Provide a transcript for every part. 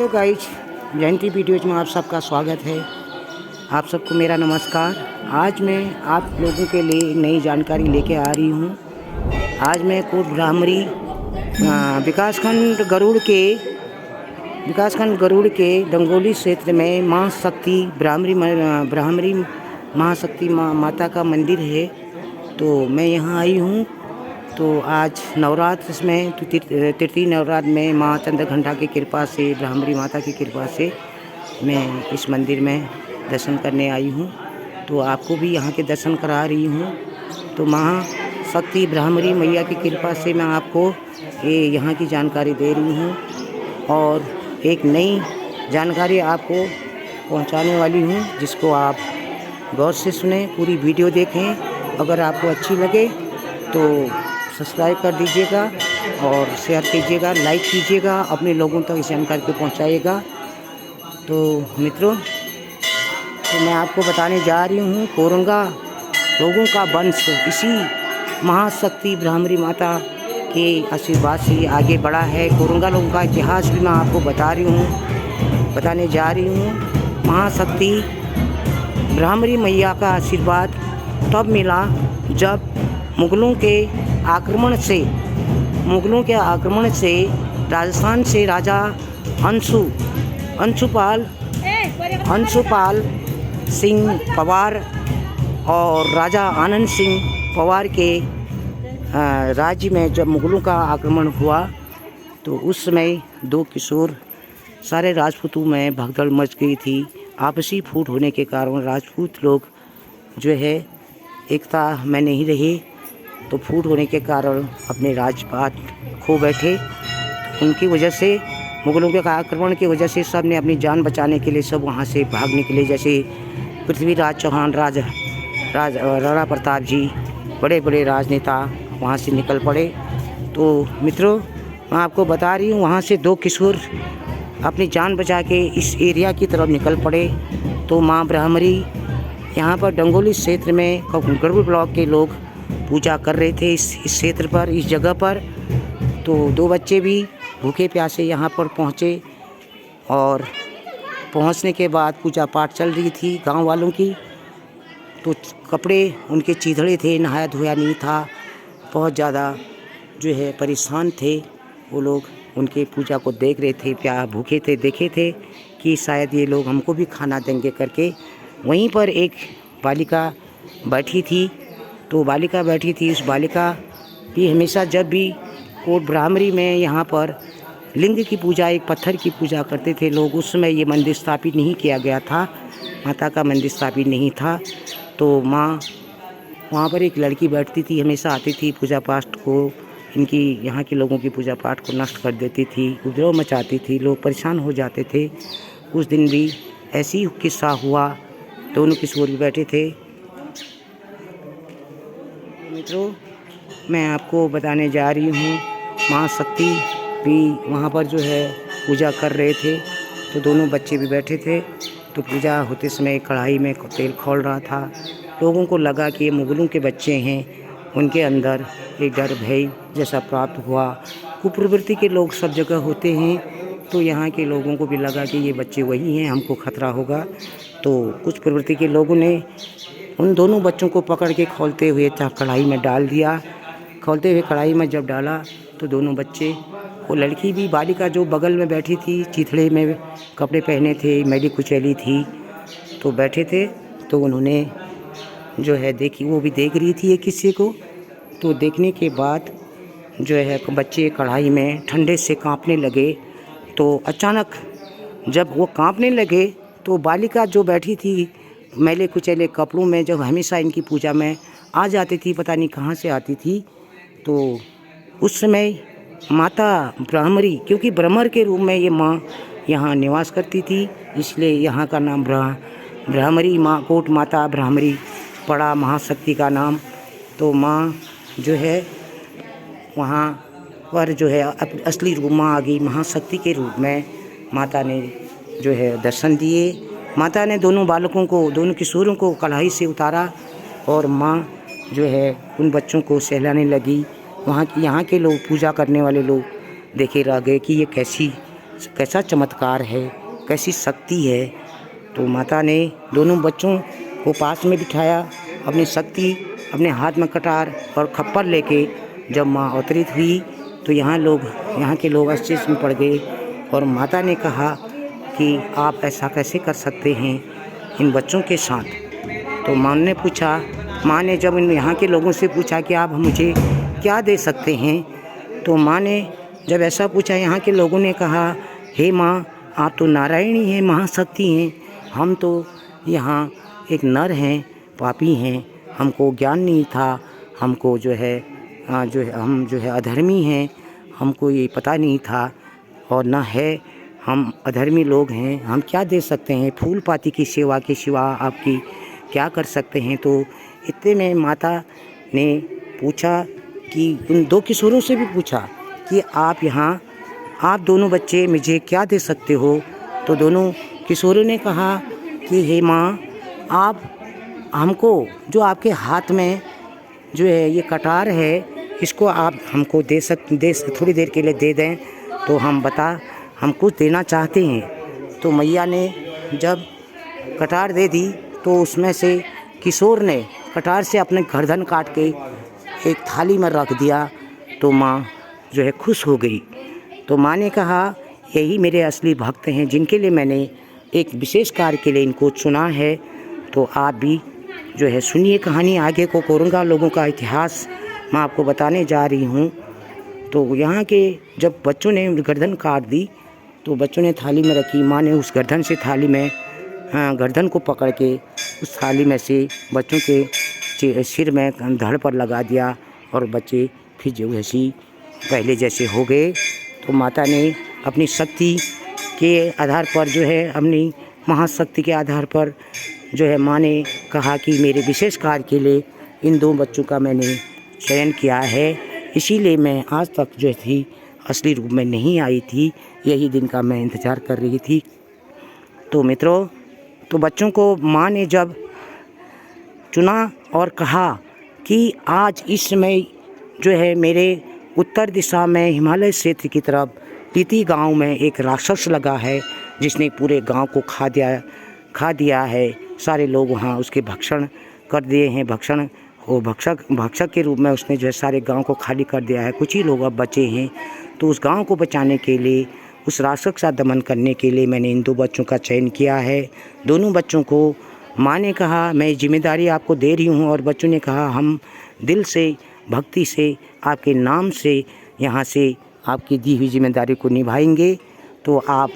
Hello guys, जयंती videos में आप सबका स्वागत है। आप सबको मेरा नमस्कार। आज मैं आप लोगों के लिए नई जानकारी लेके आ रही हूँ। आज मैं कोट ब्राह्मणी विकासखंड गरुड़ के डंगोली क्षेत्र में माँ शक्ति ब्राह्मणी महाशक्ति माता का मंदिर है। तो मैं यहाँ आई हूँ। तो आज नवरात्र में तृतीय नवरात्र में माँ चंद्रघंटा की कृपा से, ब्राह्मणी माता की कृपा से मैं इस मंदिर में दर्शन करने आई हूँ। तो आपको भी यहाँ के दर्शन करा रही हूँ। तो माँ शक्ति ब्राह्मणी मैया की कृपा से मैं आपको ये यहाँ की जानकारी दे रही हूँ और एक नई जानकारी आपको पहुँचाने वाली हूँ, जिसको आप गौर से सुने, पूरी वीडियो देखें। अगर आपको अच्छी लगे तो सब्सक्राइब कर दीजिएगा और शेयर कीजिएगा, लाइक कीजिएगा, अपने लोगों तक इस जानकारी को पहुंचाइएगा। तो मित्रों, तो मैं आपको बताने जा रही हूँ, कोरंगा लोगों का वंश इसी महाशक्ति ब्राह्मणी माता के आशीर्वाद से आगे बढ़ा है। कोरंगा लोगों का इतिहास भी मैं आपको बताने जा रही हूँ। महाशक्ति ब्राह्मणी मैया का आशीर्वाद तब मिला जब मुगलों के आक्रमण से राजस्थान से राजा अंशुपाल सिंह पवार और राजा आनंद सिंह पवार के राज्य में जब मुगलों का आक्रमण हुआ, तो उस समय दो किशोर, सारे राजपूतों में भगदड़ मच गई थी। आपसी फूट होने के कारण राजपूत लोग जो है एकता में नहीं रहे, तो फूट होने के कारण अपने राजपाट खो बैठे। उनकी वजह से, मुगलों के आक्रमण की वजह से, सब ने अपनी जान बचाने के लिए सब वहाँ से भाग निकले। जैसे पृथ्वीराज चौहान, राणा प्रताप जी, बड़े बड़े राजनेता वहाँ से निकल पड़े। तो मित्रों, मैं आपको बता रही हूँ, वहाँ से दो किशोर अपनी जान बचा के इस एरिया की तरफ निकल पड़े। तो माँ ब्राह्मणी यहाँ पर डंगोली क्षेत्र में गरुड़ ब्लॉक के लोग पूजा कर रहे थे इस क्षेत्र पर, इस जगह पर। तो दो बच्चे भी भूखे प्यासे यहाँ पर पहुँचे और पहुँचने के बाद पूजा पाठ चल रही थी गांव वालों की। तो कपड़े उनके चीथड़े थे, नहाया धोया नहीं था, बहुत ज़्यादा जो है परेशान थे वो लोग। उनके पूजा को देख रहे थे, प्यार भूखे थे, देखे थे कि शायद ये लोग हमको भी खाना देंगे करके। वहीं पर एक बालिका बैठी थी। तो बालिका बैठी थी, उस बालिका भी हमेशा जब भी कोट ब्राह्मणी में यहाँ पर लिंग की पूजा, एक पत्थर की पूजा करते थे लोग। उस समय ये मंदिर स्थापित नहीं किया गया था, माता का मंदिर स्थापित नहीं था। तो माँ वहाँ पर एक लड़की बैठती थी, हमेशा आती थी, पूजा पाठ को, इनकी यहाँ के लोगों की पूजा पाठ को नष्ट कर देती थी, उपद्रव मचाती थी, लोग परेशान हो जाते थे। उस दिन भी ऐसी किस्सा हुआ, दोनों किशोर भी बैठे थे। मित्रों, मैं आपको बताने जा रही हूँ, माँ शक्ति भी वहाँ पर जो है पूजा कर रहे थे। तो दोनों बच्चे भी बैठे थे। तो पूजा होते समय कढ़ाई में तेल खौल रहा था। लोगों को लगा कि ये मुगलों के बच्चे हैं। उनके अंदर एक डर भय जैसा प्राप्त हुआ। कुप्रवृत्ति के लोग सब जगह होते हैं, तो यहाँ के लोगों को भी लगा कि ये बच्चे वही हैं, हमको खतरा होगा। तो कुछ प्रवृत्ति के लोगों ने उन दोनों बच्चों को पकड़ के खोलते हुए कढ़ाई में डाल दिया। खोलते हुए कढ़ाई में जब डाला तो दोनों बच्चे, वो लड़की भी, बालिका जो बगल में बैठी थी, चिथड़े में कपड़े पहने थे, मैली कुचैली थी, तो बैठे थे। तो उन्होंने जो है देखी, वो भी देख रही थी एक किस्से को। तो देखने के बाद जो है बच्चे कढ़ाई में ठंडे से कांपने लगे। तो अचानक जब वो कांपने लगे तो बालिका जो बैठी थी मैले कुचैले कपड़ों में, जब हमेशा इनकी पूजा में आ जाती थी, पता नहीं कहाँ से आती थी, तो उस समय माता ब्राह्मणी, क्योंकि ब्रह्मर के रूप में ये माँ यहाँ निवास करती थी, इसलिए यहाँ का नाम ब्राह्मणी माँ, कोट माता ब्राह्मणी पड़ा, महाशक्ति का नाम। तो माँ जो है वहाँ पर जो है असली रूप माँ आ गई, महाशक्ति के रूप में माता ने जो है दर्शन दिए। माता ने दोनों बालकों को, दोनों किशोरों को कढ़ाई से उतारा और माँ जो है उन बच्चों को सहलाने लगी। यहाँ के लोग, पूजा करने वाले लोग देखे रह गए कि ये कैसी कैसा चमत्कार है, कैसी शक्ति है। तो माता ने दोनों बच्चों को पास में बिठाया, अपनी शक्ति, अपने हाथ में कटार और खप्पर लेके जब माँ अवतरित हुई तो यहाँ के लोग आश्चर्य में पड़ गए। और माता ने कहा कि आप ऐसा कैसे कर सकते हैं इन बच्चों के साथ। तो माँ ने जब इन यहाँ के लोगों से पूछा कि आप मुझे क्या दे सकते हैं, तो माँ ने जब ऐसा पूछा, यहाँ के लोगों ने कहा, हे माँ, आप तो नारायणी हैं, महाशक्ति हैं, हम तो यहाँ एक नर हैं, पापी हैं, हमको ज्ञान नहीं था, हमको हम अधर्मी हैं, हमको ये पता नहीं था और न है, हम अधर्मी लोग हैं, हम क्या दे सकते हैं, फूल पाती की सेवा के सिवा आपकी क्या कर सकते हैं। तो इतने में माता ने पूछा कि उन दो किशोरों से भी पूछा कि आप दोनों बच्चे मुझे क्या दे सकते हो। तो दोनों किशोरों ने कहा कि हे माँ, आप हमको जो आपके हाथ में जो है ये कटार है, इसको आप हमको थोड़ी देर के लिए दे दें तो हम कुछ देना चाहते हैं। तो मैया ने जब कटार दे दी तो उसमें से किशोर ने कटार से अपने गर्दन काट के एक थाली में रख दिया। तो माँ जो है खुश हो गई। तो माँ ने कहा, यही मेरे असली भक्त हैं, जिनके लिए मैंने एक विशेष कार्य के लिए इनको चुना है। तो आप भी जो है सुनिए कहानी आगे को, कोरंगा लोगों का इतिहास मैं आपको बताने जा रही हूँ। तो यहाँ के जब बच्चों ने गर्दन काट दी तो बच्चों ने थाली में रखी, माँ ने उस गर्दन को पकड़ के उस थाली में से बच्चों के सिर में धड़ पर लगा दिया और बच्चे फिर जो है पहले जैसे हो गए। तो माता ने अपनी शक्ति के आधार पर जो है, अपनी महाशक्ति के आधार पर जो है, माँ ने कहा कि मेरे विशेष कार्य के लिए इन दो बच्चों का मैंने चयन किया है, इसीलिए मैं आज तक जो थी असली रूप में नहीं आई थी, यही दिन का मैं इंतज़ार कर रही थी। तो मित्रों, तो बच्चों को माँ ने जब चुना और कहा कि आज इस समय जो है मेरे उत्तर दिशा में हिमालय क्षेत्र की तरफ लीती गांव में एक राक्षस लगा है, जिसने पूरे गांव को खा दिया है। सारे लोग वहाँ उसके भक्षण कर दिए हैं, भक्षक के रूप में उसने जो है सारे गांव को खाली कर दिया है। कुछ ही लोग अब बचे हैं। तो उस गांव को बचाने के लिए, उस राक्षस का दमन करने के लिए मैंने इन दो बच्चों का चयन किया है। दोनों बच्चों को माँ ने कहा, मैं जिम्मेदारी आपको दे रही हूँ, और बच्चों ने कहा, हम दिल से, भक्ति से, आपके नाम से यहाँ से आपकी दी हुई जिम्मेदारी को निभाएंगे। तो आप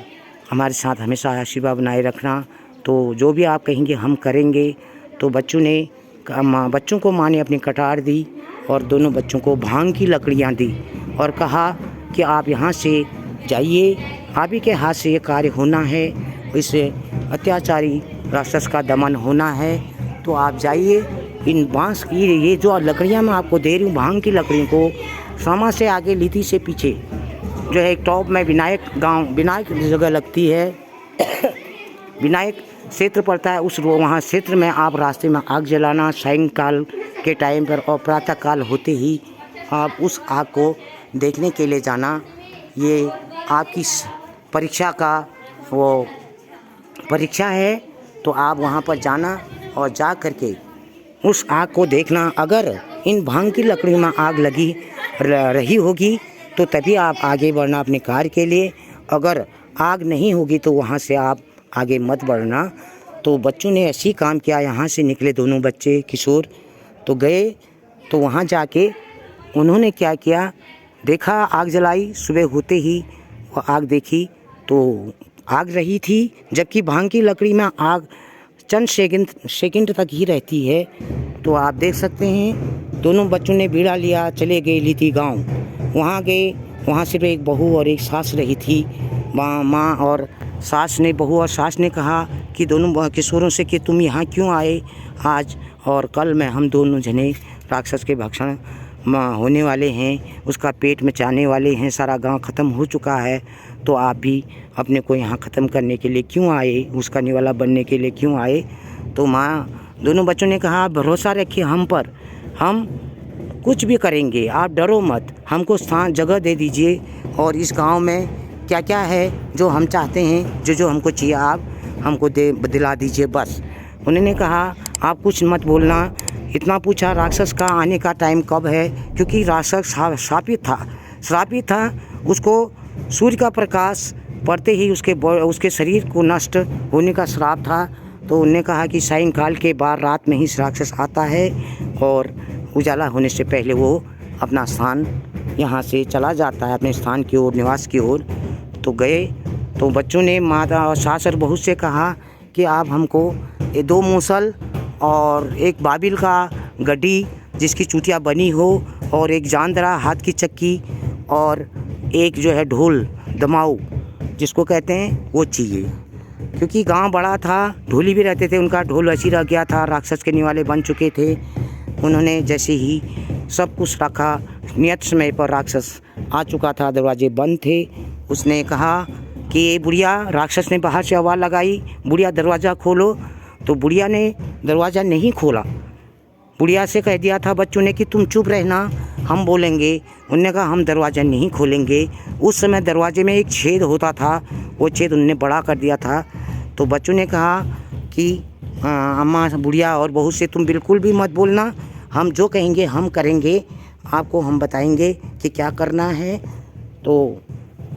हमारे साथ हमेशा आशीर्वाद बनाए रखना। तो जो भी आप कहेंगे हम करेंगे। तो बच्चों को माँ ने अपनी कटार दी और दोनों बच्चों को भांग की लकड़ियाँ दी और कहा कि आप यहाँ से जाइए, आप ही के हाथ से ये कार्य होना है, इस अत्याचारी राक्षस का दमन होना है। तो आप जाइए, इन बांस की ये जो लकड़ियाँ मैं आपको दे रही हूँ, भांग की लकड़ियों को सामा से आगे लीती से पीछे जो है एक टॉप में विनायक जगह लगती है, विनायक क्षेत्र पड़ता है, वहाँ क्षेत्र में आप रास्ते में आग जलाना सायंकाल के टाइम पर, और प्रातः काल होते ही आप उस आग को देखने के लिए जाना। ये आपकी परीक्षा है। तो आप वहाँ पर जाना और जा करके उस आग को देखना। अगर इन भांग की लकड़ी में आग लगी रही होगी तो तभी आप आगे बढ़ना अपने कार्य के लिए, अगर आग नहीं होगी तो वहाँ से आप आगे मत बढ़ना। तो बच्चों ने ऐसी काम किया। यहाँ से निकले दोनों बच्चे किशोर, तो गए, तो वहाँ जाके उन्होंने क्या किया, देखा, आग जलाई। सुबह होते ही वो आग देखी तो आग रही थी, जबकि भांग की लकड़ी में आग चंद सेकंड तक ही रहती है। तो आप देख सकते हैं, दोनों बच्चों ने बीड़ा लिया, चले गए लीती गांव। वहाँ गए, वहाँ सिर्फ एक बहू और एक सास रही थी। माँ और सास ने कहा कि दोनों किशोरों से कि तुम यहाँ क्यों आए आज और कल में हम दोनों जने राक्षस के भक्षण होने वाले हैं, उसका पेट में चाहने वाले हैं, सारा गांव ख़त्म हो चुका है। तो आप भी अपने को यहाँ ख़त्म करने के लिए क्यों आए, उसका निवाला बनने के लिए क्यों आए। तो दोनों बच्चों ने कहा, भरोसा रखिए हम पर, हम कुछ भी करेंगे, आप डरो मत, हमको जगह दे दीजिए और इस गांव में क्या क्या है जो हम चाहते हैं, जो जो हमको चाहिए आप हमको दिला दीजिए बस। उन्होंने कहा आप कुछ मत बोलना। इतना पूछा राक्षस का आने का टाइम कब है, क्योंकि राक्षस श्रापित था। उसको सूर्य का प्रकाश पड़ते ही उसके शरीर को नष्ट होने का श्राप था। तो उन्होंने कहा कि सायंकाल के बाद रात में ही राक्षस आता है और उजाला होने से पहले वो अपना स्थान यहाँ से चला जाता है, अपने स्थान की ओर, निवास की ओर। तो गए तो बच्चों ने माता और सास और बहू से कहा कि आप हमको ये 2 मूसल और एक बाबिल का गड्डी जिसकी चूटिया बनी हो और एक जांदरा हाथ की चक्की और एक जो है ढोल दमाऊ जिसको कहते हैं वो चाहिए, क्योंकि गांव बड़ा था, ढोली भी रहते थे, उनका ढोल वैसी रह गया था, राक्षस के निवाले बन चुके थे। उन्होंने जैसे ही सब कुछ रखा, नियत समय पर राक्षस आ चुका था, दरवाजे बंद थे। उसने कहा कि ये बुढ़िया, राक्षस ने बाहर से आवाज़ लगाई, बुढ़िया दरवाज़ा खोलो। तो बुढ़िया ने दरवाज़ा नहीं खोला। बुढ़िया से कह दिया था बच्चों ने कि तुम चुप रहना, हम बोलेंगे। उन्होंने कहा हम दरवाज़ा नहीं खोलेंगे। उस समय दरवाजे में एक छेद होता था, वो छेद उन्होंने बड़ा कर दिया था। तो बच्चों ने कहा कि अम्मा, बुढ़िया और बहू से तुम बिल्कुल भी मत बोलना, हम जो कहेंगे हम करेंगे, आपको हम बताएंगे कि क्या करना है। तो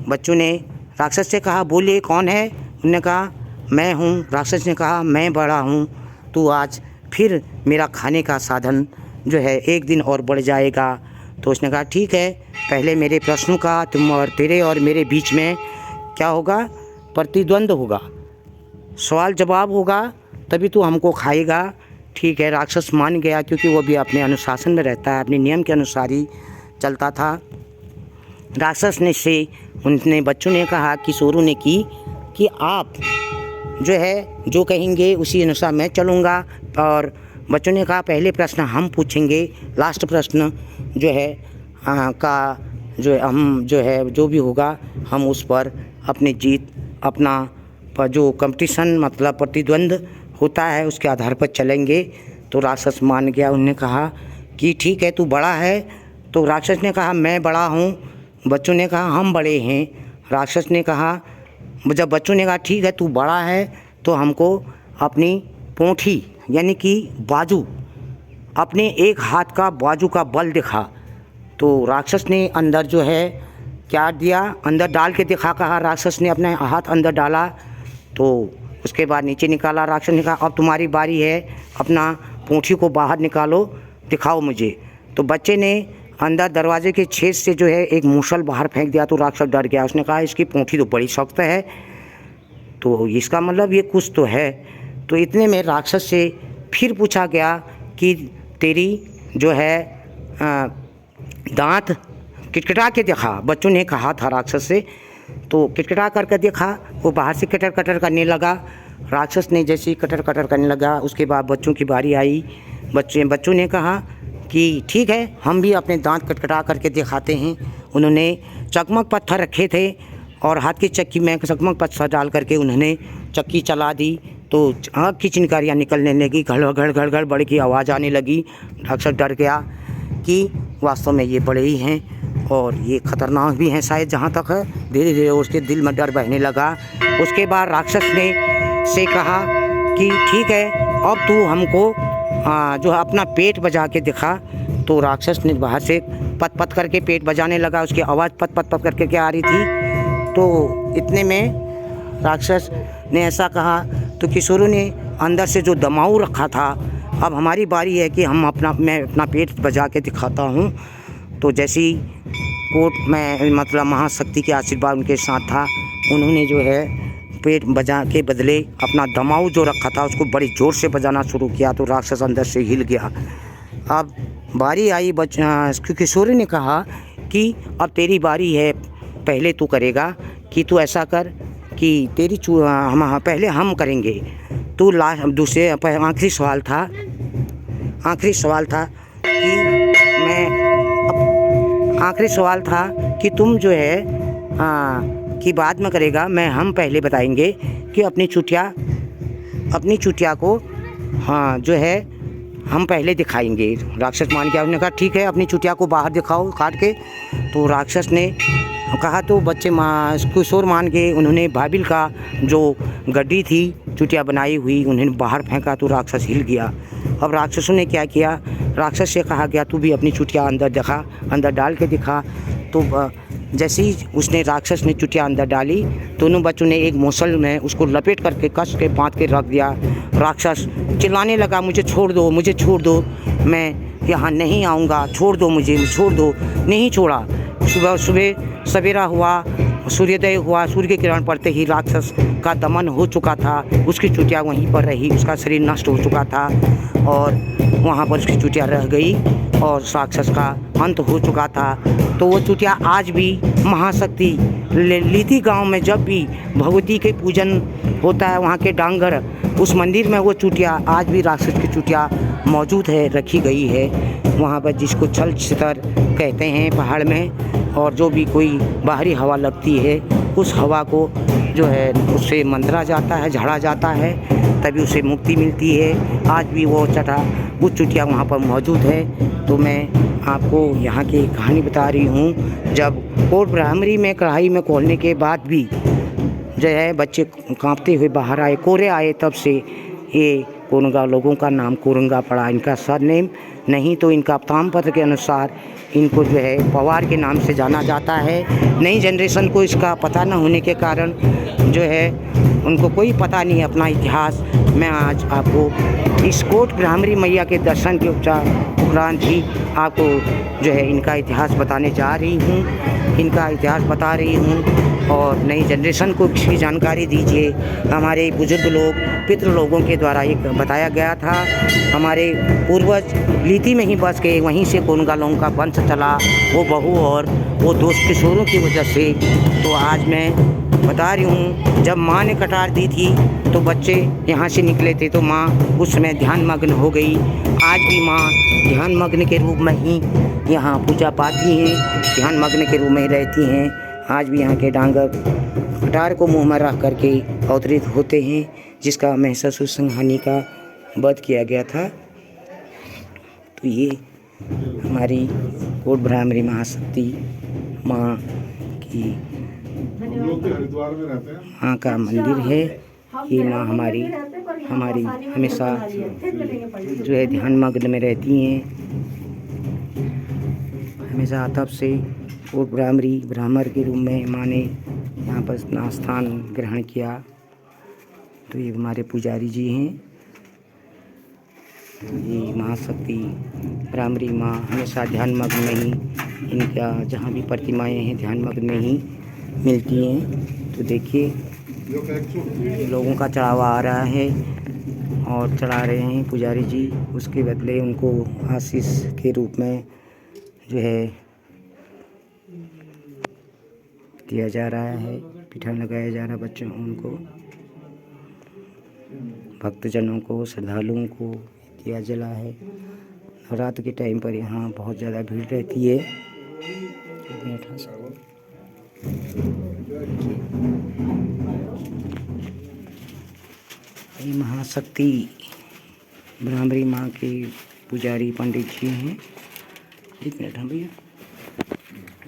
बच्चों ने राक्षस से कहा बोलिए कौन है। उन्होंने कहा मैं हूँ। राक्षस ने कहा मैं बड़ा हूँ, तू आज फिर मेरा खाने का साधन जो है 1 दिन और बढ़ जाएगा। तो उसने कहा ठीक है, पहले मेरे प्रश्नों का तुम और तेरे और मेरे बीच में क्या होगा, प्रतिद्वंद होगा, सवाल जवाब होगा, तभी तू हमको खाएगा। ठीक है, राक्षस मान गया, क्योंकि वो भी अपने अनुशासन में रहता है, अपने नियम के अनुसार ही चलता था। राक्षस ने से उनने बच्चों ने कहा, किशोरों ने कि आप जो है जो कहेंगे उसी अनुसार मैं चलूँगा। और बच्चों ने कहा पहले प्रश्न हम पूछेंगे, लास्ट प्रश्न जो है का जो है हम जो है जो भी होगा हम उस पर अपनी जीत, अपना जो कंपटीशन मतलब प्रतिद्वंद होता है उसके आधार पर चलेंगे। तो राक्षस मान गया। उन्होंने कहा कि ठीक है, तू बड़ा है। तो राक्षस ने कहा मैं बड़ा हूँ। बच्चों ने कहा हम बड़े हैं। राक्षस ने कहा, जब बच्चों ने कहा ठीक है तू बड़ा है तो हमको अपनी पोंठी यानी कि बाजू, अपने एक हाथ का बाजू का बल दिखा। तो राक्षस ने अंदर जो है क्या दिया, अंदर डाल के दिखा। कहा राक्षस ने अपने हाथ अंदर डाला, तो उसके बाद नीचे निकाला। राक्षस ने कहा अब तुम्हारी बारी है, अपना पोंठी को बाहर निकालो, दिखाओ मुझे। तो बच्चे ने अंदर दरवाजे के छेद से जो है एक मूसल बाहर फेंक दिया। तो राक्षस डर गया। उसने कहा इसकी पोंठी तो बड़ी सख्त है, तो इसका मतलब ये कुछ तो है। तो इतने में राक्षस से फिर पूछा गया कि तेरी जो है दांत किटकिटा के देखा। बच्चों ने कहा था राक्षस से, तो किटकिटा करके देखा, वो बाहर से कटर कटर करने लगा। राक्षस ने जैसे ही कटर कटर करने लगा, उसके बाद बच्चों की बारी आई। बच्चों ने कहा कि ठीक है, हम भी अपने दांत कटकटा करके दिखाते हैं। उन्होंने चकमक पत्थर रखे थे और हाथ की चक्की में चकमक पत्थर डाल करके उन्होंने चक्की चला दी। तो आग की चिंगारियाँ निकलने लगी, घड़ घड़ घड़ घड़ बड़ की आवाज़ आने लगी। राक्षस डर गया कि वास्तव में ये बड़े ही हैं और ये ख़तरनाक भी हैं शायद, जहाँ तक है। धीरे धीरे उसके दिल में डर बहने लगा। उसके बाद राक्षस ने से कहा कि ठीक है, अब तू हमको जो है अपना पेट बजा के दिखा। तो राक्षस ने बाहर से पत पत करके पेट बजाने लगा। उसकी आवाज़ पत पत पत करके क्या आ रही थी। तो इतने में राक्षस ने ऐसा कहा, तो किशोरों ने अंदर से जो दमाऊ रखा था, अब हमारी बारी है कि मैं अपना पेट बजा के दिखाता हूँ। तो जैसी कोर्ट में मतलब महाशक्ति के आशीर्वाद उनके साथ था, उन्होंने जो है पेट बजा के बदले अपना दमाऊ जो रखा था उसको बड़ी ज़ोर से बजाना शुरू किया। तो राक्षस अंदर से हिल गया। अब बारी आई किशोरी ने कहा कि अब तेरी बारी है, पहले तू करेगा, कि तू ऐसा कर कि तेरी पहले हम करेंगे। तो दूसरे आखिरी सवाल था कि तुम जो है कि बाद में करेगा, हम पहले बताएंगे कि अपनी चुटिया को जो है हम पहले दिखाएंगे। राक्षस मान गया, उसने कहा ठीक है अपनी चुटिया को बाहर दिखाओ काट के। तो राक्षस ने कहा तो बच्चे किशोर मान के उन्होंने बाबिल का जो गड्डी थी चुटिया बनाई हुई उन्होंने बाहर फेंका तो राक्षस हिल गया। अब राक्षसों ने क्या किया, राक्षस से कहा गया तू भी अपनी चुटिया अंदर दिखा, अंदर डाल के दिखा। तो जैसे ही उसने राक्षस ने चुटिया अंदर डाली, दोनों बच्चों ने एक मौसल में उसको लपेट करके कस के बांध के रख दिया। राक्षस चिल्लाने लगा मुझे छोड़ दो, मुझे छोड़ दो, मैं यहाँ नहीं आऊँगा, छोड़ दो मुझे, छोड़ दो। नहीं छोड़ा। सुबह सवेरा हुआ, सूर्योदय हुआ, सूर्य की किरण पड़ते ही राक्षस का दमन हो चुका था। उसकी चुटिया वहीं पर रही, उसका शरीर नष्ट हो चुका था और वहाँ पर उसकी चुटिया रह गई और राक्षस का अंत हो चुका था। तो वो चुटिया आज भी महाशक्ति लीती गांव में जब भी भगवती के पूजन होता है, वहाँ के डांगर उस मंदिर में वो चुटिया आज भी राक्षस की चुटिया मौजूद है, रखी गई है वहाँ पर, जिसको छल छितर कहते हैं पहाड़ में। और जो भी कोई बाहरी हवा लगती है उस हवा को जो है उससे मंत्रा जाता है, झाड़ा जाता है, तभी उसे मुक्ति मिलती है। आज भी वो चुटिया वहाँ पर मौजूद है। तो मैं आपको यहाँ की कहानी बता रही हूँ। जब कोट ब्राह्मणी में कढ़ाई में खोलने के बाद भी जो है बच्चे कांपते हुए बाहर आए, कोरे आए, तब से ये कोरंगा लोगों का नाम कोरंगा पड़ा, इनका सरनेम। नहीं तो इनका तामपत्र के अनुसार इनको जो है पवार के नाम से जाना जाता है। नई जनरेशन को इसका पता न होने के कारण जो है उनको कोई पता नहीं है अपना इतिहास। मैं आज आपको इस कोट ब्राह्मणी मैया के दर्शन के उपरांत ही आपको जो है इनका इतिहास बताने जा रही हूँ, इनका इतिहास बता रही हूँ। और नई जनरेशन को इसकी जानकारी दीजिए। हमारे बुजुर्ग लोग, पितृ लोगों के द्वारा एक बताया गया था, हमारे पूर्वज लीती में ही बस गए, वहीं से कोरंगा लोगों का वंश चला, वो बहू और वो दोस्त किशोरों की वजह से। तो आज मैं बता रही हूँ, जब माँ ने कटार दी थी तो बच्चे यहाँ से निकले थे, तो माँ उस समय ध्यान मग्न हो गई। आज भी माँ ध्यान मग्न के रूप में ही यहाँ पूजा पाती हैं, ध्यान मग्न के रूप में ही रहती हैं। आज भी यहाँ के डांगर कटार को मुँह में रख करके अवतरित होते हैं, जिसका महिषासुर संहानी का वध किया गया था। तो ये हमारी कोट ब्राह्मणी महाशक्ति माँ की माँ का मंदिर है। ये माँ हमारी हमेशा जो है ध्यान मग्न में रहती हैं। हमेशा तब से कोट ब्राह्मणी ब्राह्मण के रूप में माँ ने यहाँ पर अपना स्थान ग्रहण किया। तो ये हमारे पुजारी जी हैं। ये महाशक्ति ब्राह्मणी माँ हमेशा ध्यान मग्न में ही, इनका जहाँ भी प्रतिमाएँ हैं ध्यान मग्न में ही मिलती हैं। तो देखिए लोगों का चढ़ावा आ रहा है और चढ़ा रहे हैं पुजारी जी, उसके बदले उनको आशीष के रूप में जो है दिया जा रहा है, पिठा लगाया जा रहा है बच्चों उनको, भक्तजनों को, श्रद्धालुओं को दिया जला है। नवरात्र के टाइम पर यहाँ बहुत ज़्यादा भीड़ रहती है। ये महाशक्ति ब्राह्मणी माँ के पुजारी पंडित जी हैं। एक मिनट। हाँ भैया।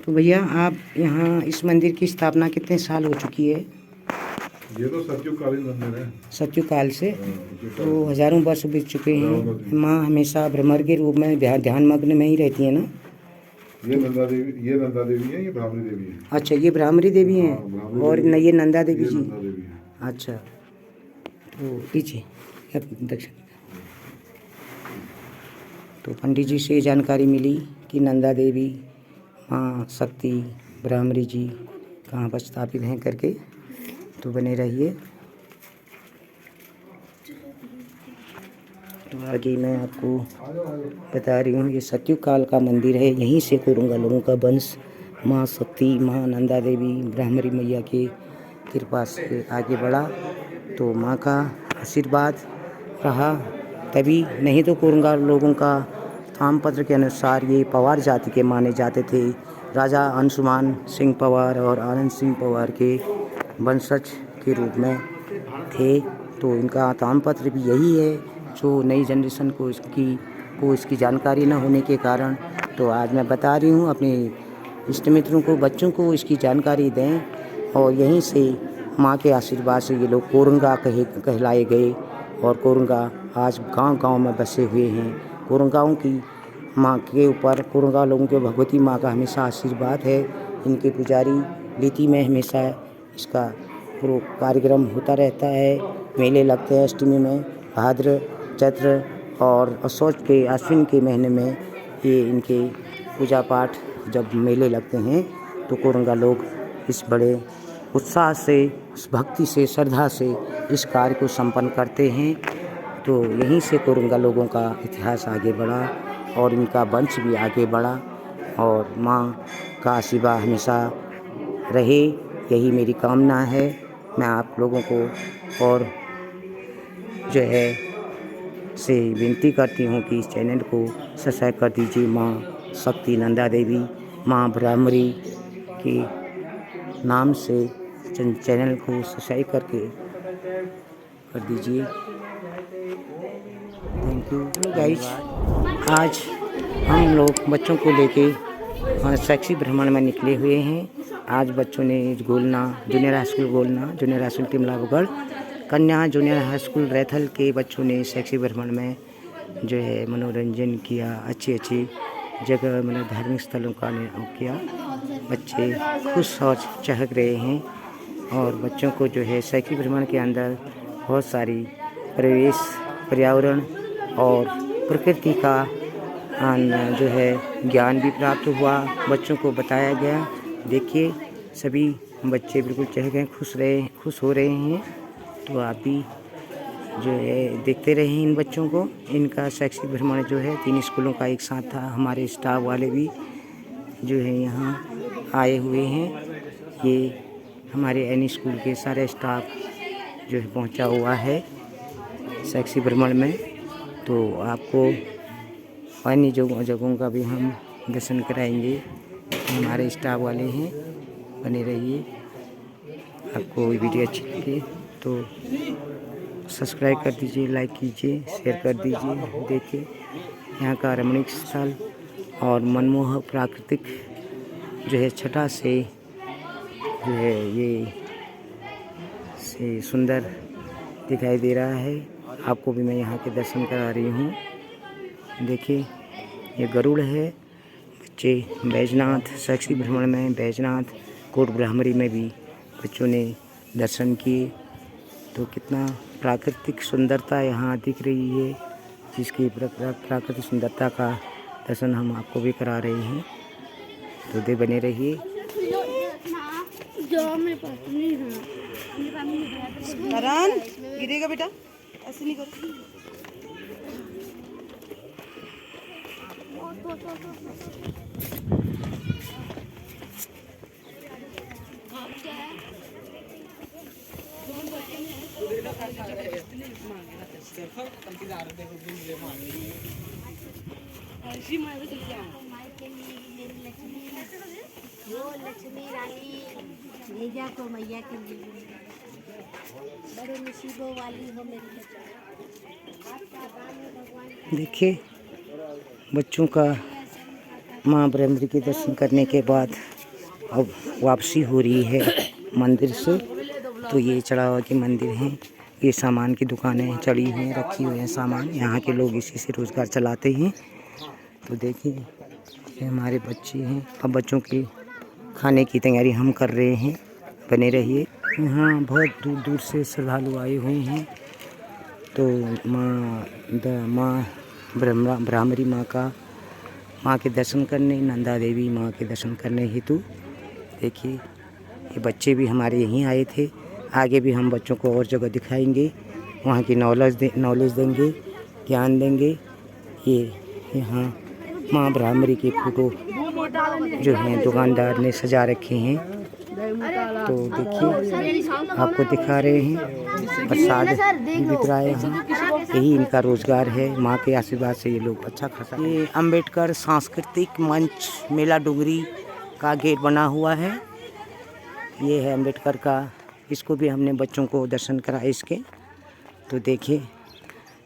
तो भैया आप यहाँ इस मंदिर की स्थापना कितने साल हो चुकी है? ये तो सतयुगकालीन मंदिर है, सतयुग काल से। तो हजारों वर्ष बीत चुके हैं। माँ हमेशा भ्रमर के रूप में ध्यान मग्न में ही रहती है ना? ये नंदा देवी है, ये ब्राह्मणी देवी है। अच्छा, ये ब्राह्मणी देवी हैं और ये नंदा देवी जी। अच्छा, तो पीछे दक्षिण। तो पंडित जी से जानकारी मिली कि नंदा देवी माँ शक्ति ब्राह्मणी जी कहाँ पर स्थापित हैं करके। तो बने रहिए। तो आगे मैं आपको बता रही हूँ, ये सतयुग काल का मंदिर है। यहीं से कोरंगा लोगों का वंश माँ शक्ति, माँ नंदा देवी, ब्राह्मणी मैया की कृपा से आगे बढ़ा। तो माँ का आशीर्वाद रहा तभी, नहीं तो कोरंगा लोगों का तामपत्र के अनुसार ये पवार जाति के माने जाते थे। राजा अंशुमान सिंह पवार और आनंद सिंह पवार के वंशज के रूप में थे। तो इनका तामपत्र भी यही है जो नई जनरेशन को इसकी जानकारी न होने के कारण, तो आज मैं बता रही हूँ अपने इष्ट मित्रों को, बच्चों को इसकी जानकारी दें। और यहीं से माँ के आशीर्वाद से ये लोग कोरंगा कहलाए गए, और कोरंगा आज गांव-गांव में बसे हुए हैं। कोरंगाओं की माँ के ऊपर, कोरंगा लोगों के भगवती माँ का हमेशा आशीर्वाद है। इनके पुजारी लीती में हमेशा इसका कार्यक्रम होता रहता है। मेले लगते हैं अष्टमी में, भाद्र चैत्र और असौज के आश्विन के महीने में ये इनके पूजा पाठ जब मेले लगते हैं तो कोरंगा लोग इस बड़े उत्साह से, इस भक्ति से, श्रद्धा से इस कार्य को संपन्न करते हैं। तो यहीं से कोरंगा लोगों का इतिहास आगे बढ़ा और इनका वंश भी आगे बढ़ा, और माँ का आशीर्वाद हमेशा रहे, यही मेरी कामना है। मैं आप लोगों को और जो है से विनती करती हूँ कि इस चैनल को सब्सक्राइब कर दीजिए। माँ शक्ति नंदा देवी, माँ ब्रह्मरी के नाम से चैनल को सब्सक्राइब करके कर दीजिए। Thank you guys. आज हम लोग बच्चों को लेके शैक्षिक भ्रमण में निकले हुए हैं। आज बच्चों ने Golna junior high school, Golna junior high school Timlabgarh, कन्या जूनियर हाई स्कूल रैथल के बच्चों ने शैक्षिक भ्रमण में जो है मनोरंजन किया। अच्छी जगह मतलब धार्मिक स्थलों का निर्माण किया। बच्चे खुश और चहक रहे हैं, और बच्चों को जो है शैक्षिक भ्रमण के अंदर बहुत सारी परिवेश, पर्यावरण और प्रकृति का जो है ज्ञान भी प्राप्त हुआ, बच्चों को बताया गया। देखिए सभी बच्चे बिल्कुल चहक गए, खुश हो रहे हैं। तो आप भी जो है देखते रहे इन बच्चों को। इनका शैक्षिक भ्रमण जो है 3 स्कूलों का एक साथ था। हमारे स्टाफ वाले भी जो है यहाँ आए हुए हैं। ये हमारे एनी स्कूल के सारे स्टाफ जो है पहुँचा हुआ है शैक्षिक भ्रमण में। तो आपको अन्य जगहों का भी हम दर्शन कराएंगे। हमारे स्टाफ वाले हैं, बने रहिए। आपको वीडियो अच्छी लगे तो सब्सक्राइब कर दीजिए, लाइक कीजिए, शेयर कर दीजिए। देखिए यहाँ का रमणीक स्थल और मनमोहक प्राकृतिक जो है छटा से जो है ये से सुंदर दिखाई दे रहा है। आपको भी मैं यहाँ के दर्शन करा रही हूँ। देखिए ये गरुड़ है। बच्चे बैजनाथ शैक्षिक भ्रमण में बैजनाथ कोट ब्राह्मणी में भी बच्चों ने दर्शन किए। तो कितना प्राकृतिक सुंदरता यहाँ दिख रही है, जिसकी प्राकृतिक सुंदरता का दर्शन हम आपको भी करा रहे हैं। तो दे बने रहिए। करण गिरेगा बेटा, ऐसे नहीं करो। लक्ष्मी रानी भेजा को मैया के लिए बड़े नसीबों वाली हो मेरी भगवान। देखिए बच्चों का माँ ब्रह्मरी के दर्शन करने के बाद अब वापसी हो रही है मंदिर से। तो ये चढ़ावा के मंदिर हैं, ये सामान की दुकानें चढ़ी हुई हैं, रखी हुई हैं सामान। यहाँ के लोग इसी से रोज़गार चलाते हैं। तो देखिए ये हमारे बच्चे हैं। अब बच्चों की खाने की तैयारी हम कर रहे हैं, बने रहिए। यहाँ बहुत दूर दूर से श्रद्धालु आए हुए हैं। तो माँ ब्राह्मणी माँ के दर्शन करने, नंदा देवी माँ के दर्शन करने हेतु देखिए ये बच्चे भी हमारे यहीं आए थे। आगे भी हम बच्चों को और जगह दिखाएंगे, वहाँ की नॉलेज देंगे, ज्ञान देंगे। ये यहाँ माँ ब्राह्मणी के फोटो जो हैं दुकानदार ने सजा रखे हैं। तो देखिए आपको दिखा रहे हैं, प्रसाद बिक रहा है यहाँ। यही इनका रोजगार है। माँ के आशीर्वाद से ये लोग अच्छा खासा। ये अंबेडकर सांस्कृतिक मंच मेला डुंगरी का गेट बना हुआ है। ये है अंबेडकर का, इसको भी हमने बच्चों को दर्शन कराए इसके। तो देखिए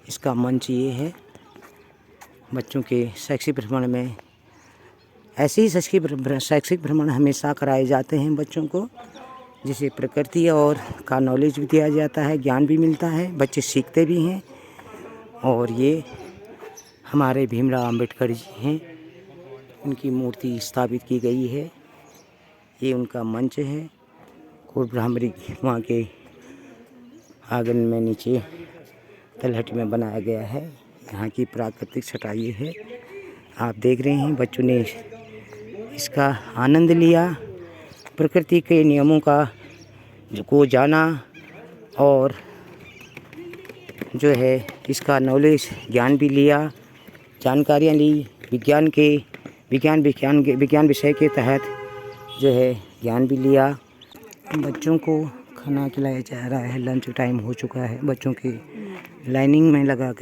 इसका मंच ये है। बच्चों के शैक्षिक भ्रमण में ऐसे ही शैक्षिक भ्रमण हमेशा कराए जाते हैं बच्चों को, जिसे प्रकृति और का नॉलेज भी दिया जाता है, ज्ञान भी मिलता है, बच्चे सीखते भी हैं। और ये हमारे भीमराव अंबेडकर जी हैं, उनकी मूर्ति स्थापित की गई है। ये उनका मंच है। कोट ब्राह्मणी वहाँ के आंगन में नीचे तलहटी में बनाया गया है। यहाँ की प्राकृतिक छटाई है, आप देख रहे हैं। बच्चों ने इसका आनंद लिया, प्रकृति के नियमों को जाना और जो है इसका नॉलेज ज्ञान भी लिया, जानकारियाँ ली। विज्ञान विषय के तहत जो है ज्ञान भी लिया। बच्चों को खाना खिलाया जा रहा है। लंच टाइम हो चुका है। बच्चों की लाइन में लगा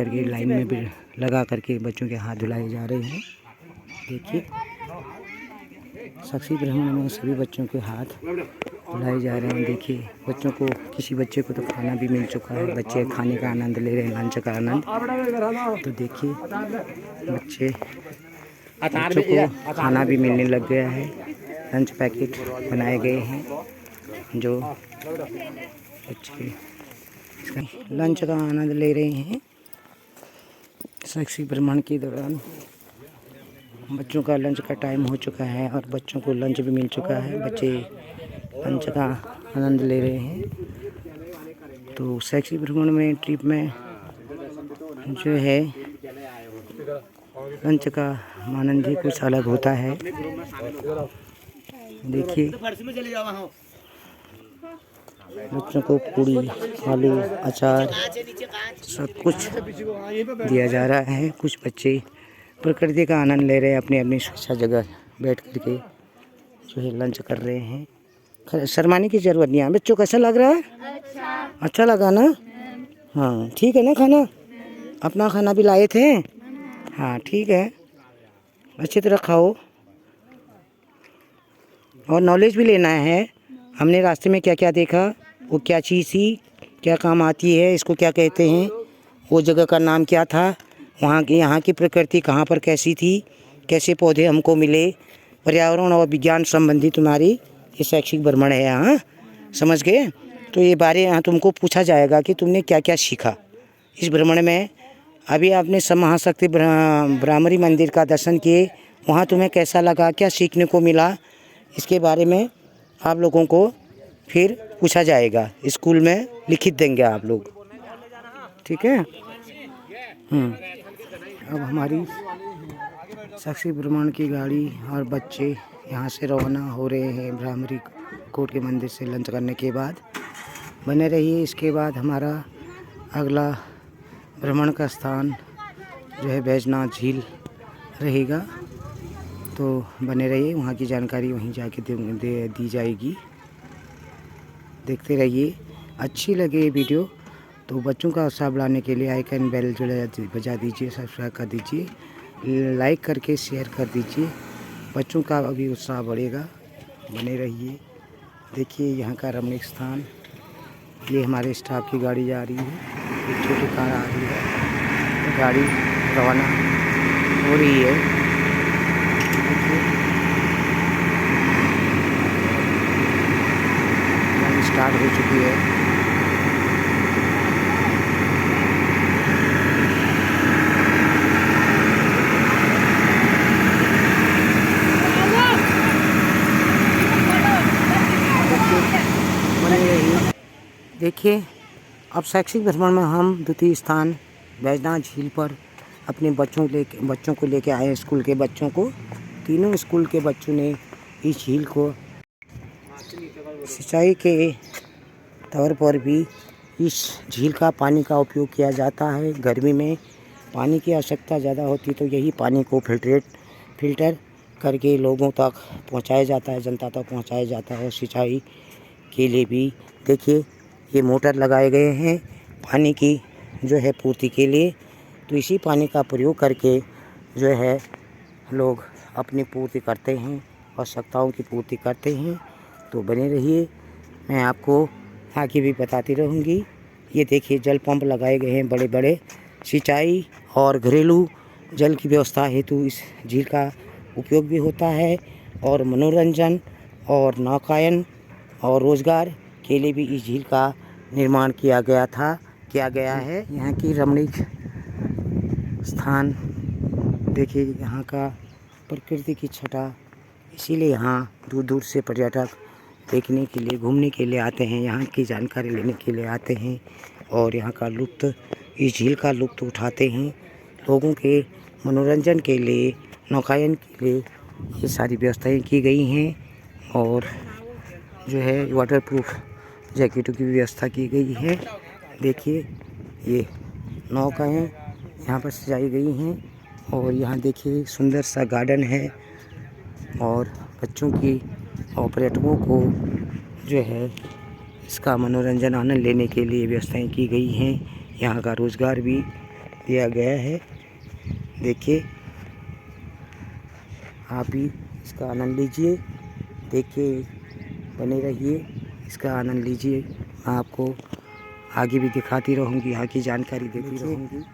करके बच्चों के हाथ धुलाए जा रहे हैं। देखिए, शैक्षिक भ्रमण में सभी बच्चों के हाथ धुलाए जा रहे हैं। देखिए, बच्चों को, किसी बच्चे को तो खाना भी मिल चुका है। बच्चे खाने का आनंद ले रहे हैं, लंच का आनंद। तो देखिए, बच्चों को खाना भी मिलने लग गया है। लंच पैकेट बनाए गए हैं जो बच्चे लंच का आनंद ले रहे हैं। शैक्षिक भ्रमण के दौरान बच्चों का लंच का टाइम हो चुका है और बच्चों को लंच भी मिल चुका है। बच्चे लंच का आनंद ले रहे हैं। तो शैक्षिक भ्रमण में, ट्रिप में जो है लंच का आनंद ही कुछ अलग होता है। देखिए, बच्चों को पूड़ी, आलू, अचार सब कुछ दिया जा रहा है। कुछ बच्चे प्रकृति का आनंद ले रहे हैं, अपनी अपनी सुरक्षा जगह बैठ करके जो है लंच कर रहे हैं। शर्माने की ज़रूरत नहीं है। बच्चों कैसा लग रहा है? अच्छा लगा ना? हाँ, ठीक है ना? खाना अपना खाना भी लाए थे? हाँ, ठीक है, अच्छी तरह खाओ और नॉलेज भी लेना है। हमने रास्ते में क्या क्या देखा, वो क्या चीज़ थी, क्या काम आती है, इसको क्या कहते हैं, वो जगह का नाम क्या था, वहाँ की यहाँ की प्रकृति कहाँ पर कैसी थी, कैसे पौधे हमको मिले, पर्यावरण और विज्ञान संबंधी तुम्हारी ये शैक्षिक भ्रमण है। यहाँ समझ गए? तो ये बारे यहाँ तुमको पूछा जाएगा कि तुमने क्या क्या सीखा इस भ्रमण में। अभी आपने महाशक्ति ब्राह्मणी मंदिर का दर्शन किए, वहाँ तुम्हें कैसा लगा, क्या सीखने को मिला, इसके बारे में आप लोगों को फिर पूछा जाएगा। स्कूल में लिखित देंगे आप लोग, ठीक है? अब हमारी शैक्षिक भ्रमण की गाड़ी और बच्चे यहाँ से रवाना हो रहे हैं ब्राह्मणी कोट के मंदिर से लंच करने के बाद। बने रहिए, इसके बाद हमारा अगला भ्रमण का स्थान जो है बैजनाथ झील रहेगा। तो बने रहिए, वहाँ की जानकारी वहीं जाके दी जाएगी। देखते रहिए। अच्छी लगे ये वीडियो तो बच्चों का उत्साह बढ़ाने के लिए आइकन बेल जो बजा दीजिए, सब्सक्राइब कर दीजिए, लाइक करके शेयर कर दीजिए। बच्चों का अभी उत्साह बढ़ेगा। बने रहिए। देखिए, यहाँ का रमणीक स्थान, ये हमारे स्टाफ की गाड़ी जा रही है, एक छोटी कार आ रही है, गाड़ी रवाना हो रही है। स्टार्ट हो चुकी है। देखिए, अब शैक्षिक भ्रमण में हम द्वितीय स्थान बैजनाथ झील पर अपने बच्चों को लेके आए। स्कूल के बच्चों को, तीनों स्कूल के बच्चों ने इस झील को सिंचाई के तौर पर भी इस झील का पानी का उपयोग किया जाता है। गर्मी में पानी की आवश्यकता ज़्यादा होती तो यही पानी को फिल्टर करके लोगों तक पहुंचाया जाता है, जनता तक पहुंचाया जाता है। और सिंचाई के लिए भी देखिए, ये मोटर लगाए गए हैं पानी की जो है पूर्ति के लिए। तो इसी पानी का प्रयोग करके जो है लोग अपनी पूर्ति करते हैं, आवश्यकताओं की पूर्ति करते हैं। तो बने रहिए, मैं आपको आगे भी बताती रहूँगी। ये देखिए, जल पंप लगाए गए हैं बड़े बड़े, सिंचाई और घरेलू जल की व्यवस्था हेतु इस झील का उपयोग भी होता है और मनोरंजन और नौकायन और रोज़गार के लिए भी इस झील का निर्माण किया गया है। यहाँ की रमणीक स्थान देखिए, यहाँ का प्रकृति की छटा, इसीलिए यहाँ दूर दूर से पर्यटक देखने के लिए, घूमने के लिए आते हैं, यहाँ की जानकारी लेने के लिए आते हैं और यहाँ का लुत्फ़, इस झील का लुत्फ़ उठाते हैं। लोगों के मनोरंजन के लिए, नौकायन के लिए ये सारी व्यवस्थाएं की गई हैं और जो है वाटरप्रूफ जैकेटों की व्यवस्था की गई है। देखिए, ये नौकाएं यहाँ पर सजाई गई हैं और यहाँ देखिए सुंदर सा गार्डन है और बच्चों की और पर्यटकों को जो है इसका मनोरंजन आनंद लेने के लिए व्यवस्थाएं की गई हैं। यहाँ का रोज़गार भी दिया गया है। देखिए, आप भी इसका आनंद लीजिए, देखिए, बने रहिए, इसका आनंद लीजिए। मैं आपको आगे भी दिखाती रहूँगी, यहाँ की जानकारी देती रहूँगी।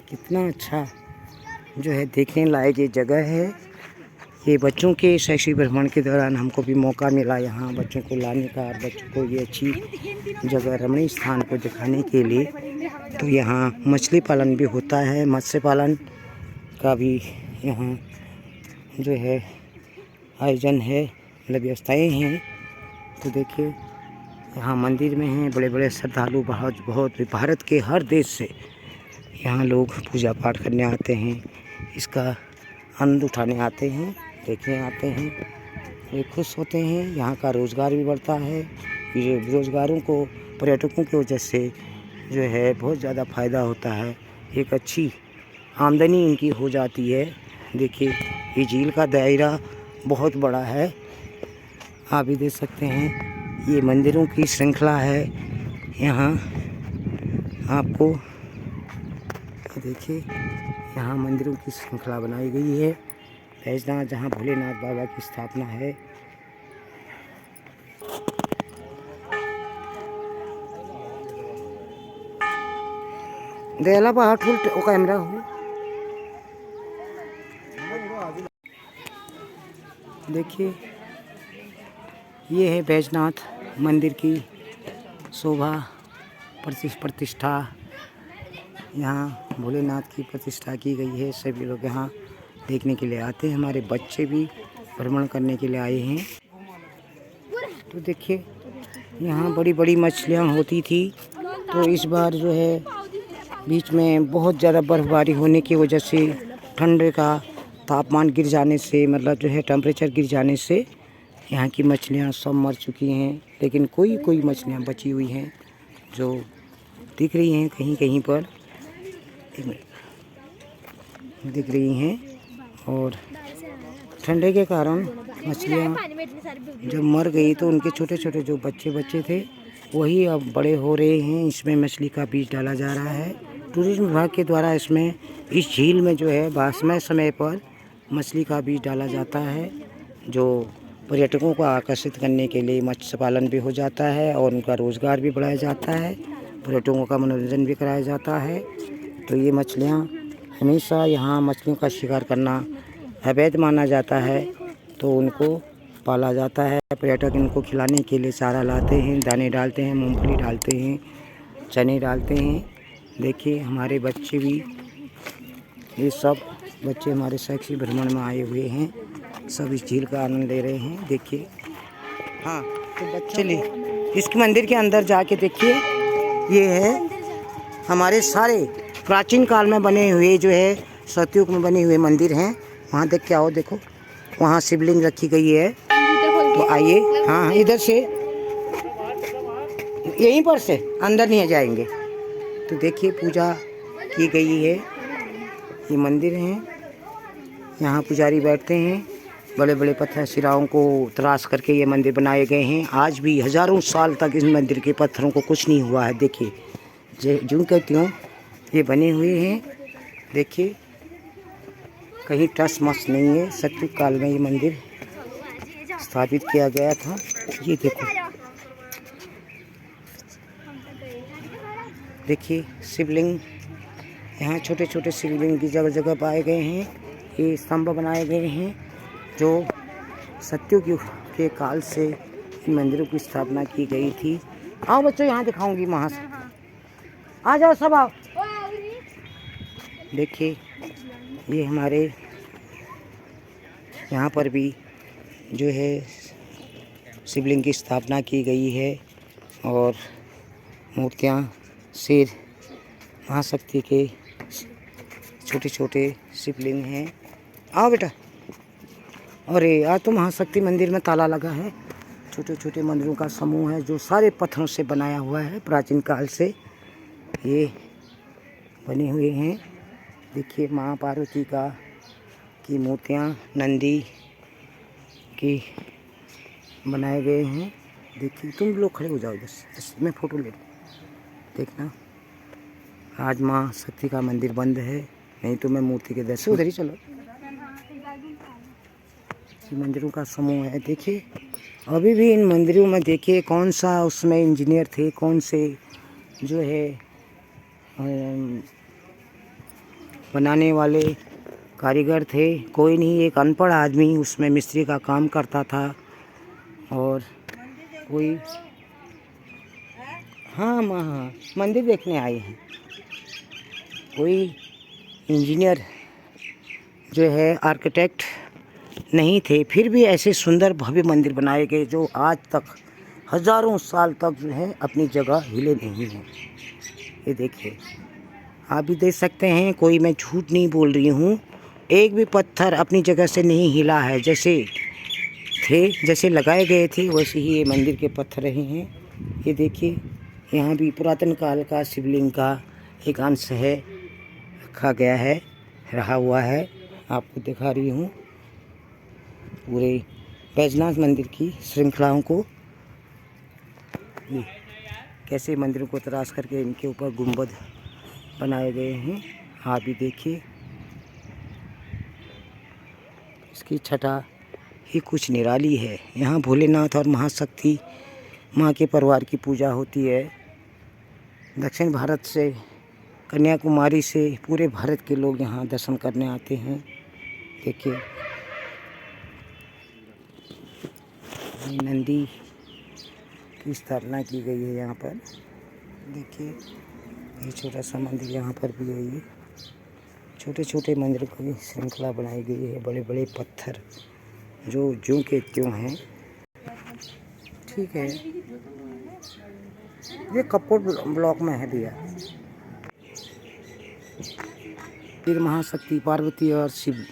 कितना अच्छा जो है देखने लायक ये जगह है। ये बच्चों के शैक्षिक भ्रमण के दौरान हमको भी मौका मिला यहाँ बच्चों को लाने का और बच्चों को ये अच्छी जगह रमणीय स्थान को दिखाने के लिए। तो यहाँ मछली पालन भी होता है, मत्स्य पालन का भी यहाँ जो है आयोजन है, मतलब व्यवस्थाएँ हैं। तो देखिए, यहाँ मंदिर में हैं बड़े बड़े श्रद्धालु, बहुत भारत के हर देश से यहाँ लोग पूजा पाठ करने आते हैं, इसका आनंद उठाने आते हैं, देखने आते हैं, वे खुश होते हैं। यहाँ का रोज़गार भी बढ़ता है। ये बेरोज़गारों को, पर्यटकों की वजह से जो है बहुत ज़्यादा फ़ायदा होता है, एक अच्छी आमदनी इनकी हो जाती है। देखिए, ये झील का दायरा बहुत बड़ा है, आप भी देख सकते हैं। ये मंदिरों की श्रृंखला है। यहाँ आपको देखिए, यहाँ मंदिरों की श्रृंखला बनाई गई है। बैजनाथ, जहाँ भोलेनाथ बाबा की स्थापना है। देला बाहर ठुल कैमरा हो। देखिए, ये है बैजनाथ मंदिर की शोभा प्रतिष्ठा। यहाँ भोलेनाथ की प्रतिष्ठा की गई है। सभी लोग यहाँ देखने के लिए आते हैं। हमारे बच्चे भी भ्रमण करने के लिए आए हैं। तो देखिए, यहाँ बड़ी बड़ी मछलियाँ होती थी, तो इस बार जो है बीच में बहुत ज़्यादा बर्फ़बारी होने की वजह से, ठंडे का तापमान गिर जाने से, मतलब जो है टेम्परेचर गिर जाने से यहाँ की मछलियाँ सब मर चुकी हैं। लेकिन कोई मछलियाँ बची हुई हैं जो दिख रही हैं कहीं कहीं पर, दिख रही हैं। और ठंडे के कारण मछलियाँ जब मर गई तो उनके छोटे छोटे जो बच्चे थे वही अब बड़े हो रहे हैं। इसमें मछली का बीज डाला जा रहा है। टूरिज्म विभाग के द्वारा इसमें, इस झील में जो है समय पर मछली का बीज डाला जाता है, जो पर्यटकों को आकर्षित करने के लिए मत्स्य पालन भी हो जाता है और उनका रोज़गार भी बढ़ाया जाता है, पर्यटकों का मनोरंजन भी कराया जाता है। तो ये मछलियाँ हमेशा, यहाँ मछलियों का शिकार करना अवैध माना जाता है, तो उनको पाला जाता है। पर्यटक इनको खिलाने के लिए चारा लाते हैं, दाने डालते हैं, मूंगफली डालते हैं, चने डालते हैं। देखिए, हमारे बच्चे भी, ये सब बच्चे हमारे शैक्षिक भ्रमण में आए हुए हैं, सब इस झील का आनंद ले रहे हैं। देखिए, हाँ, तो बच्चे चलिए इसके मंदिर के अंदर जाके देखिए। ये है हमारे सारे प्राचीन काल में बने हुए, जो है सतयुग में बने हुए मंदिर हैं। वहाँ देख के आओ, देखो वहाँ शिवलिंग रखी गई है। तो आइए, हाँ, इधर से, यहीं पर से, अंदर नहीं जाएंगे। तो देखिए, पूजा की गई है। ये मंदिर हैं, यहाँ पुजारी बैठते हैं। बड़े बड़े पत्थर शिलाओं को तराश करके ये मंदिर बनाए गए हैं। आज भी हज़ारों साल तक इस मंदिर के पत्थरों को कुछ नहीं हुआ है। देखिए, जो कहती हूँ, ये बने हुए हैं। देखिए, कहीं टस मस नहीं है। सतयुग काल में ये मंदिर स्थापित किया गया था। ये देखो, देखिए शिवलिंग यहाँ छोटे छोटे शिवलिंग की जगह जगह पाए गए हैं। ये स्तंभ बनाए गए हैं जो सत्युग के काल से इन मंदिरों की स्थापना की गई थी। आओ बच्चों, यहाँ दिखाऊंगी वहाँ से, आ जाओ सब आओ। देखिए ये हमारे यहाँ पर भी जो है शिवलिंग की स्थापना की गई है और मूर्तियाँ शेर महाशक्ति के छोटे छोटे शिवलिंग हैं। आओ बेटा। अरे आज तो महाशक्ति मंदिर में ताला लगा है। छोटे छोटे मंदिरों का समूह है जो सारे पत्थरों से बनाया हुआ है। प्राचीन काल से ये बने हुए हैं। देखिए माँ पार्वती की मूर्तियाँ नंदी की बनाए गए हैं। देखिए तुम लोग खड़े हो जाओ इधर, मैं फ़ोटो ले लूँ। देखना आज माँ शक्ति का मंदिर बंद है, नहीं तो मैं मूर्ति के दर्शन उधर ही चलो। मंदिरों का समूह है। देखिए अभी भी इन मंदिरों में देखिए कौन सा उसमें इंजीनियर थे, कौन से जो है बनाने वाले कारीगर थे। कोई नहीं, एक अनपढ़ आदमी उसमें मिस्त्री का काम करता था। और कोई हाँ मंदिर देखने आए हैं। कोई इंजीनियर जो है आर्किटेक्ट नहीं थे, फिर भी ऐसे सुंदर भव्य मंदिर बनाए गए जो आज तक हज़ारों साल तक जो है अपनी जगह हिले नहीं हैं। ये देखिए आप भी देख सकते हैं, कोई मैं झूठ नहीं बोल रही हूँ। एक भी पत्थर अपनी जगह से नहीं हिला है। जैसे लगाए गए थे वैसे ही ये मंदिर के पत्थर रहे हैं। ये देखिए यहाँ भी पुरातन काल का शिवलिंग का एक अंश है, रखा गया है, रहा हुआ है। आपको दिखा रही हूँ पूरे बैजनाथ मंदिर की श्रृंखलाओं को। कैसे मंदिरों को तराश करके इनके ऊपर गुंबद बनाए गए हैं। आप भी देखिए इसकी छटा ही कुछ निराली है। यहाँ भोलेनाथ और महाशक्ति माँ के परिवार की पूजा होती है। दक्षिण भारत से, कन्याकुमारी से पूरे भारत के लोग यहाँ दर्शन करने आते हैं। देखिए नंदी की स्थापना की गई है यहाँ पर। देखिए ये छोटा सा मंदिर यहाँ पर भी है। ये छोटे छोटे मंदिरों की श्रृंखला बनाई गई है। बड़े बड़े पत्थर जो ज्यों के त्यों हैं। ठीक है, ये कपकोट ब्लॉक में है भैया। फिर महाशक्ति पार्वती और शिव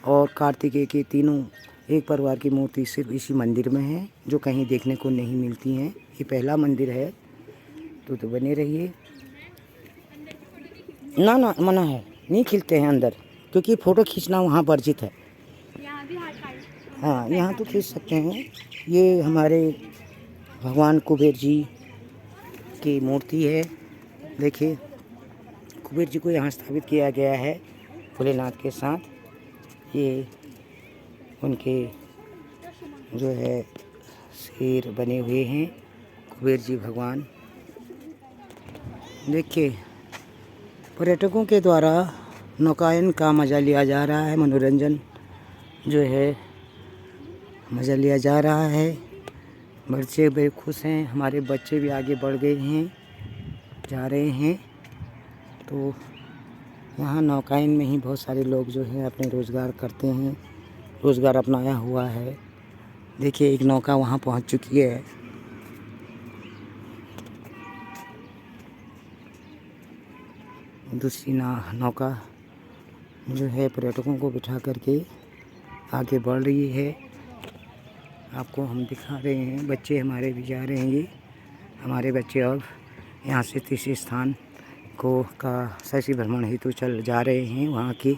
और कार्तिकेय के तीनों एक परिवार की मूर्ति सिर्फ इसी मंदिर में है, जो कहीं देखने को नहीं मिलती हैं। ये पहला मंदिर है तो बने रहिए। ना मना है, नहीं खिलते हैं अंदर क्योंकि फ़ोटो खींचना वहाँ वर्जित है। हाँ यहाँ तो खींच सकते हैं। ये हमारे भगवान कुबेर जी की मूर्ति है। देखिए कुबेर जी को यहाँ स्थापित किया गया है भोलेनाथ के साथ। ये उनके जो है शेर बने हुए हैं कुबेर जी भगवान। देखिए पर्यटकों के द्वारा नौकायन का मज़ा लिया जा रहा है। मनोरंजन जो है मज़ा लिया जा रहा है। बच्चे बड़े खुश हैं। हमारे बच्चे भी आगे बढ़ गए हैं, जा रहे हैं। तो यहाँ नौकायन में ही बहुत सारे लोग जो है अपने रोज़गार करते हैं, रोज़गार अपनाया हुआ है। देखिए एक नौका वहाँ पहुँच चुकी है। दूसरी नौका जो है पर्यटकों को बिठा करके आगे बढ़ रही है। आपको हम दिखा रहे हैं। बच्चे हमारे भी जा रहे हैं। हमारे बच्चे अब यहाँ से तीसरे स्थान का शशि भ्रमण हेतु चल जा रहे हैं। वहाँ के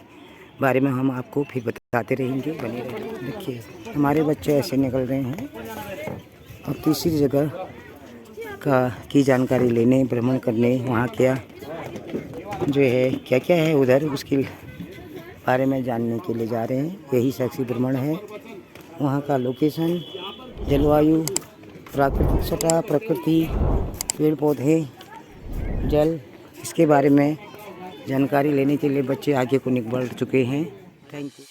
बारे में हम आपको फिर बताते रहेंगे, बने रहेंगे। देखिए हमारे बच्चे ऐसे निकल रहे हैं अब तीसरी जगह की जानकारी लेने, भ्रमण करने, वहाँ क्या जो है क्या क्या है उधर उसके बारे में जानने के लिए जा रहे हैं। यही शैक्षी भ्रमण है। वहाँ का लोकेशन, जलवायु, प्राकृतिक सतह, प्रकृति, पेड़ पौधे, जल, इसके बारे में जानकारी लेने के लिए बच्चे आगे को निकल चुके हैं। Thank you.